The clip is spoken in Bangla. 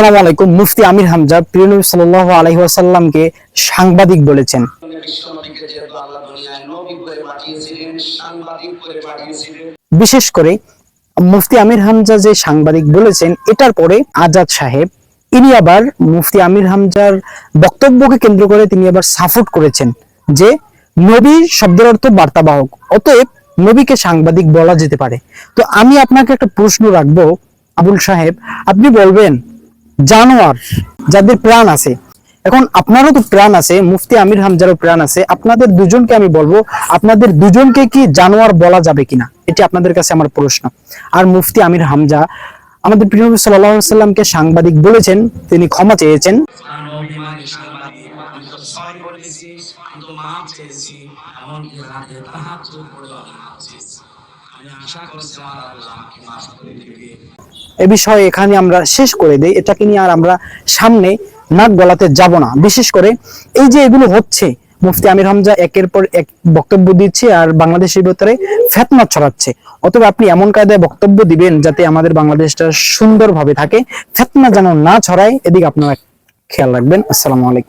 আসসালামু আলাইকুম। মুফতি আমির হামজা প্রিয় নবী সাল্লাল্লাহু আলাইহি ওয়াসাল্লামকে সাংবাদিক বলেছেন। বিশেষ করে মুফতি আমির হামজা যে সাংবাদিক বলেছেন, এটার পরে আজাদ সাহেব ইনি আবার মুফতি আমির হামজার বক্তব্যকে কেন্দ্র করে তিনি আবার সাপোর্ট করেছেন যে নবী শব্দের অর্থ বার্তাবাহক, অতএব নবীকে সাংবাদিক বলা যেতে পারে। তো আমি আপনাকে একটা প্রশ্ন রাখবো আবুল সাহেব, আপনি বলবেন জানোয়ার যাদের প্রাণ আছে, এখন আপনারও তো প্রাণ আছে, মুফতি আমির হামজারও প্রাণ আছে, আপনাদের দুজনকে আমি বলবো আপনাদের দুজনকে কি জানোয়ার বলা যাবে কিনা, এটি আপনাদের কাছে আমার প্রশ্ন। আর মুফতি আমির হামজা আমাদের প্রিয় নবী সাল্লাল্লাহু আলাইহি ওয়াসাল্লামকে সাংবাদিক বলেছেন, তিনি ক্ষমা চেয়েছেন। এ বিষয়ে এখানে আমরা শেষ করে দেই, এটাকে নিয়ে আর আমরা সামনে নাক গলাতে যাব না। বিশেষ করে এই যে এগুলো হচ্ছে, মুফতি আমির হামজা একের পর এক বক্তব্য দিচ্ছে আর বাংলাদেশের ভিতরে ফিতনা ছড়াচ্ছে, অতএব আপনি এমন কায়দায় বক্তব্য দিবেন যাতে আমাদের বাংলাদেশটা সুন্দরভাবে থাকে, ফিতনা যেন না ছড়ায়, এদিকে আপনারা খেয়াল রাখবেন। আসসালামু আলাইকুম।